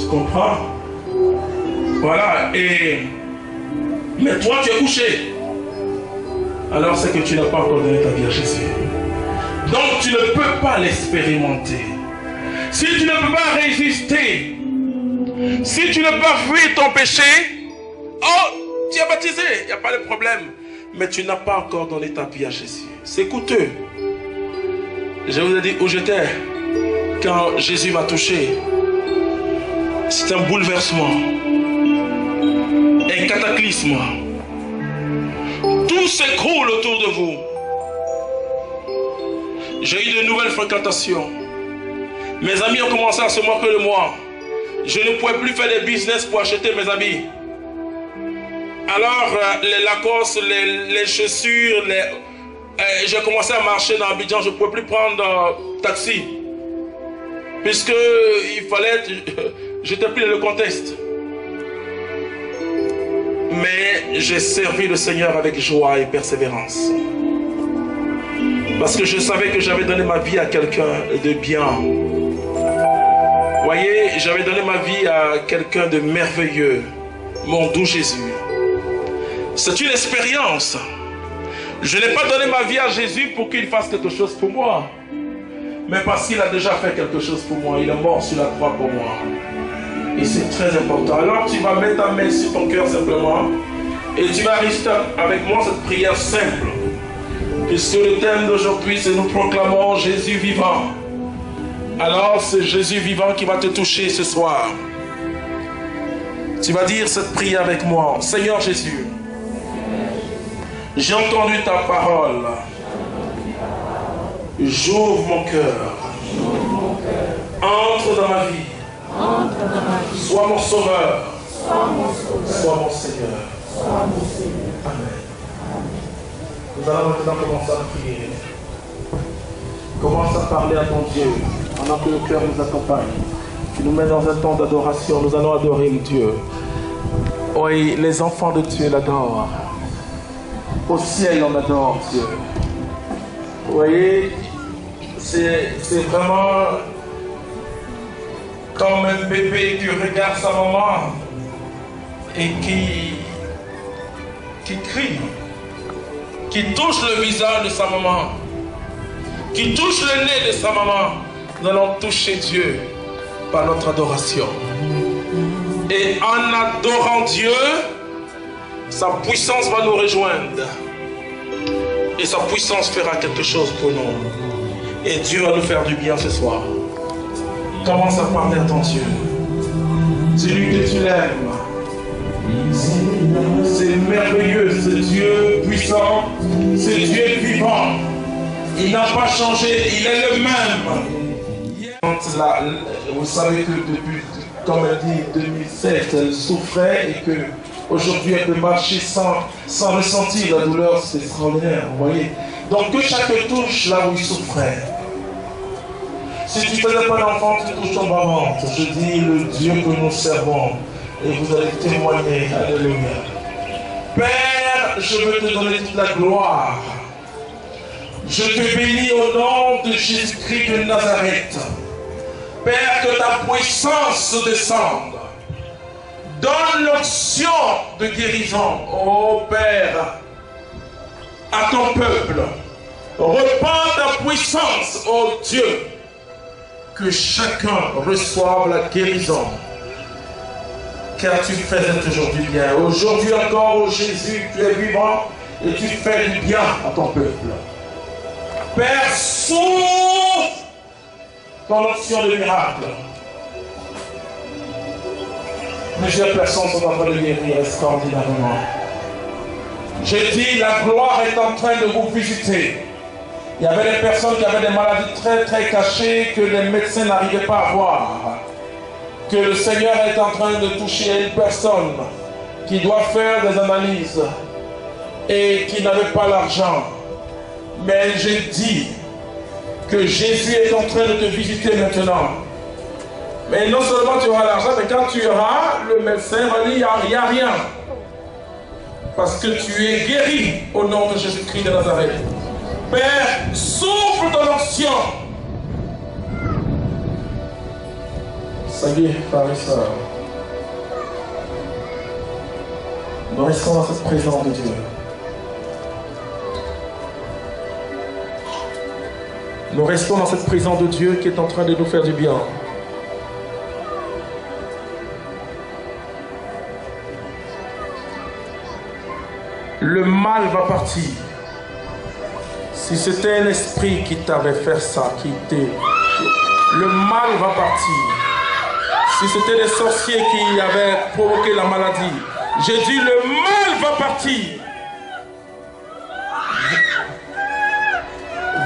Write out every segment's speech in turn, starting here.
Tu comprends? Voilà. Mais toi, tu es couché. Alors c'est que tu n'as pas encore donné ta vie à Jésus. Donc tu ne peux pas l'expérimenter. Si tu ne peux pas résister, si tu ne peux pas fuir ton péché, oh, tu es baptisé, il n'y a pas de problème. Mais tu n'as pas encore donné ta vie à Jésus. C'est coûteux. Je vous ai dit où j'étais quand Jésus m'a touché. C'est un bouleversement, un cataclysme. Tout s'écroule autour de vous. J'ai eu de nouvelles fréquentations. Mes amis ont commencé à se moquer de moi. Je ne pouvais plus faire des business pour acheter mes habits. Alors, les Lacoste, les chaussures, j'ai commencé à marcher dans Abidjan. Je ne pouvais plus prendre taxi. Puisque il fallait... J'étais plus dans le contexte. Mais j'ai servi le Seigneur avec joie et persévérance. Parce que je savais que j'avais donné ma vie à quelqu'un de bien. Voyez, j'avais donné ma vie à quelqu'un de merveilleux. Mon doux Jésus. C'est une expérience. Je n'ai pas donné ma vie à Jésus pour qu'il fasse quelque chose pour moi. Mais parce qu'il a déjà fait quelque chose pour moi. Il est mort sur la croix pour moi. Et c'est très important. Alors tu vas mettre ta main sur ton cœur simplement. Et tu vas rester avec moi cette prière simple. Puisque le thème d'aujourd'hui, c'est nous proclamons Jésus vivant. Alors c'est Jésus vivant qui va te toucher ce soir. Tu vas dire cette prière avec moi. Seigneur Jésus, j'ai entendu ta parole. J'ouvre mon cœur. Entre dans ma vie. Sois mon sauveur. Sois mon Seigneur. Amen. Nous allons maintenant commencer à prier. Commence à parler à ton Dieu. Pendant que le cœur nous accompagne. Tu nous mets dans un temps d'adoration. Nous allons adorer le Dieu. Oui, les enfants de Dieu l'adorent. Au ciel, on adore Dieu. Vous voyez, c'est vraiment comme un bébé qui regarde sa maman et qui crie, qui touche le visage de sa maman, qui touche le nez de sa maman. Nous allons toucher Dieu par notre adoration. Et en adorant Dieu, sa puissance va nous rejoindre. Et sa puissance fera quelque chose pour nous. Et Dieu va nous faire du bien ce soir. Commence à parler à ton Dieu. Celui que tu l'aimes. C'est merveilleux, ce Dieu puissant, ce Dieu vivant. Il n'a pas changé, il est le même. Vous savez que depuis, comme elle dit, 2007, elle souffrait et que aujourd'hui elle peut marcher sans ressentir la douleur, c'est extraordinaire, vous voyez. Donc que chacun touche là où il souffrait. Si tu ne faisais pas d'enfant, tu touches ton bas-ventre. Je dis le Dieu que nous servons. Et vous allez témoigner. Alléluia. Père, je veux te donner toute la gloire. Je te bénis au nom de Jésus-Christ de Nazareth. Père, que ta puissance descende. Donne l'onction de guérison, ô Père, à ton peuple. Repends ta puissance, ô Dieu. Que chacun reçoive la guérison. Car tu faisais aujourd'hui bien. Aujourd'hui encore, ô Jésus, tu es vivant et tu fais du bien à ton peuple. Père, souffle ton onction de miracle. Plusieurs personnes sont en train de guérir extraordinairement. Je dis, la gloire est en train de vous visiter. Il y avait des personnes qui avaient des maladies très très cachées que les médecins n'arrivaient pas à voir. Que le Seigneur est en train de toucher une personne qui doit faire des analyses et qui n'avait pas l'argent. Mais j'ai dit que Jésus est en train de te visiter maintenant. Mais non seulement tu auras l'argent, mais quand tu auras, le médecin va dire il n'y a rien. Parce que tu es guéri au nom de Jésus-Christ de Nazareth. Père, souffle ton onction. Ça y est, frères et sœurs. Nous restons dans cette présence de Dieu. Nous restons dans cette présence de Dieu qui est en train de nous faire du bien. Le mal va partir. Si c'était un esprit qui t'avait fait ça, le mal va partir. Si c'était des sorciers qui avaient provoqué la maladie, j'ai dit le mal va partir.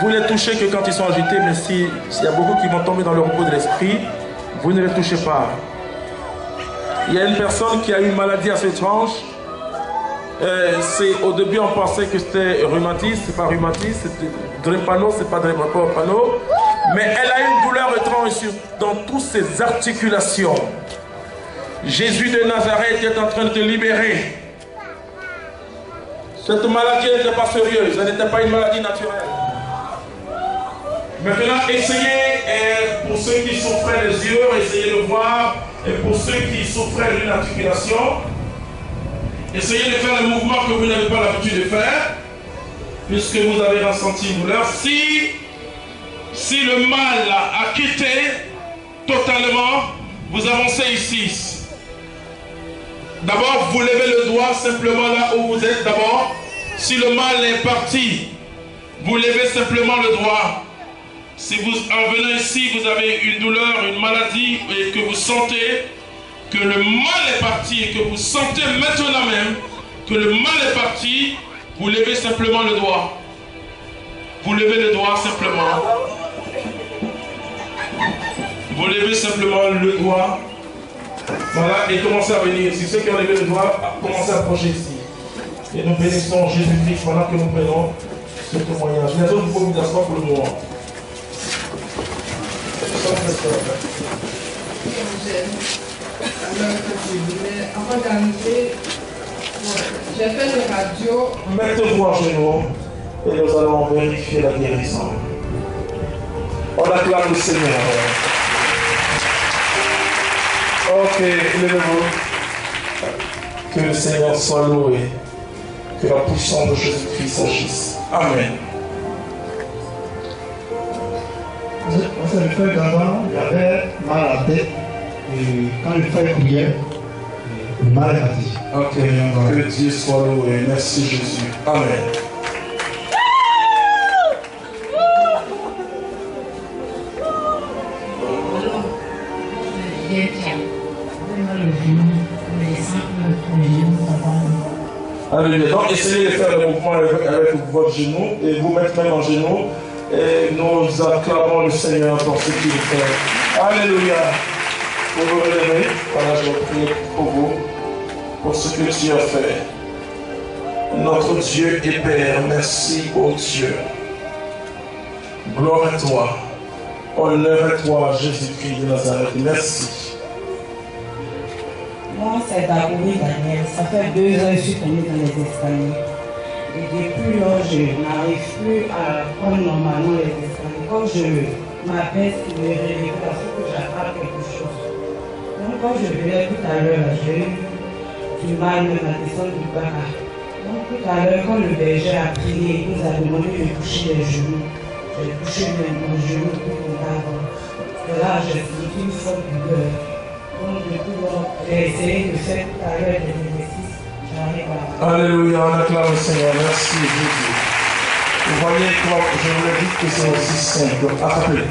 Vous ne les touchez que quand ils sont agités, mais s'il y a beaucoup qui vont tomber dans le repos de l'esprit, vous ne les touchez pas. Il y a une personne qui a eu une maladie assez étrange. Au début, on pensait que c'était rhumatisme, c'est pas rhumatisme, c'était drépano, c'est pas drépano, mais elle a une douleur étrange dans toutes ses articulations. Jésus de Nazareth est en train de te libérer. Cette maladie n'était pas sérieuse, elle n'était pas une maladie naturelle. Maintenant, essayez, pour ceux qui souffraient des yeux, essayez de voir, et pour ceux qui souffraient d'une articulation, essayez de faire le mouvement que vous n'avez pas l'habitude de faire, puisque vous avez ressenti une douleur. Si le mal a quitté totalement, vous avancez ici. D'abord, vous levez le doigt simplement là où vous êtes. D'abord, si le mal est parti, vous levez simplement le doigt. Si vous en venez ici, vous avez une douleur, une maladie, et que vous sentez que le mal est parti, et que vous sentez maintenant même que le mal est parti, vous levez simplement le doigt. Vous levez le doigt simplement. Vous levez simplement le doigt. Voilà, et commencez à venir ici. Ceux qui ont levé le doigt, commencez à approcher ici. Et nous bénissons Jésus-Christ pendant que nous prenons ce témoignage. Les autres, vous pouvez vous asseoir pour le moment. Avant d'arriver, j'ai fait le radio. Mettez-vous à genoux et nous allons vérifier la guérison. On acclame le Seigneur. Ok, levez-vous. Que le Seigneur soit loué. Que la puissance de Jésus-Christ agisse. Amen. On s'est fait d'abord, j'avais mal à la tête. Et quand il fait prière, le mal est parti. Ok, que Dieu soit loué. Merci Jésus. Amen. Alléluia. Donc essayez de faire le mouvement avec votre genou et vous mettre même en genou. Et nous acclamons le Seigneur pour ce qu'il fait. Alléluia. Vous vous relevez. Voilà, je vais prier pour vous, pour ce que tu as fait. Notre Dieu et Père, merci, ô Dieu. Gloire à toi. Honneur à toi, Jésus-Christ de Nazareth. Merci. Moi, c'est Dagouri Daniel. Ça fait 2 ans que je suis tombée dans les escaliers. Et depuis lors, je n'arrive plus à prendre normalement les escaliers. Quand je m'abaisse, je me réveille parce que j'attrape quelque chose. Donc quand je venais tout à l'heure, j'ai eu du mal même à descendre du bar. Donc tout à l'heure, quand le berger a prié, il nous a demandé de toucher les genoux. J'ai touché mon genou plus longtemps. Et là, j'ai senti une forme de douleur. Donc du coup, j'ai essayé de faire tout à l'heure des exercices. Alléluia, on acclame le Seigneur. Merci Jésus. Vous voyez, je vous l'ai dit que c'est aussi simple. Donc, attrapez.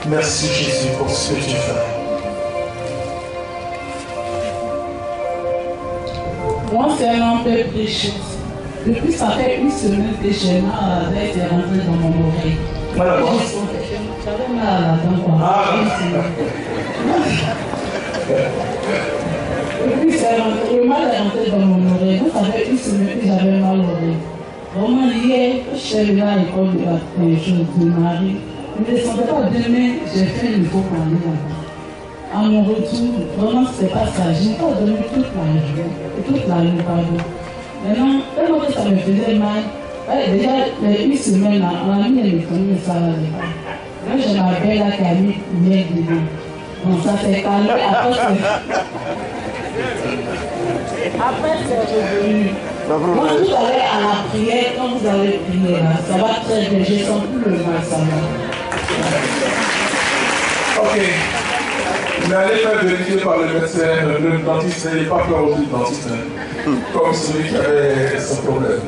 Merci Jésus pour ce que tu fais. Moi, c'est un peu prêché. Depuis ça fait 1 semaine que j'ai mal à la tête et rentré dans mon oreille. Voilà. J'avais mal à la dent. Et puis le mal est rentré dans mon oreille. Donc ça fait 1 semaine que j'avais mal aux oreilles. Vraiment, hier, je suis allée à l'école de la Marie. Je ne me sentais pas bien, mais j'ai fait une fois pour aller là-bas. À mon retour, vraiment, ce n'est pas ça. Je n'ai pas dormi toute la journée. Toute la nuit, pardon. Maintenant, tellement que ça me faisait mal. Déjà, les 1 semaine, on a mis les médicaments, mais ça n'allait pas. Là, j'ai ma belle là qui a mis hier dedans. Bon, ça s'est calmé. Après, c'est revenu. Moi, vous allez à la prière, quand vous allez prier, là, ça va très bien. Je sens plus le mal, ça va. Ok. N'allez pas vérifier par le médecin, le dentiste n'est pas peur aussi le dentiste, comme celui qui avait ce problème.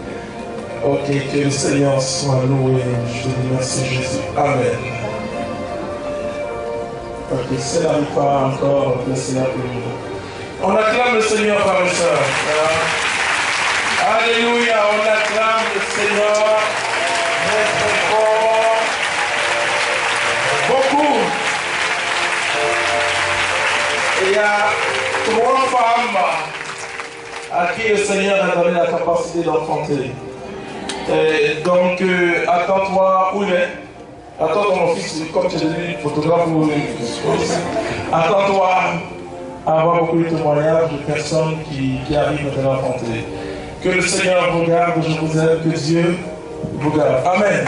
Ok, que le Seigneur soit loué. Je te dis merci Jésus. Amen. Ok, si ça n'arrive pas encore, le Seigneur peut nous. On acclame le Seigneur par le Seigneur. Alléluia, on acclame le Seigneur. Très fort. Beaucoup. Et il y a 3 femmes à qui le Seigneur a donné la capacité d'enfanter. Donc, attends-toi, où il est? Attends ton fils, comme tu l'as dit, photographe ou attends-toi à avoir beaucoup de témoignages de personnes qui arrivent à l'enfanter. Que le Seigneur vous garde, je vous aime, que Dieu vous garde. Amen.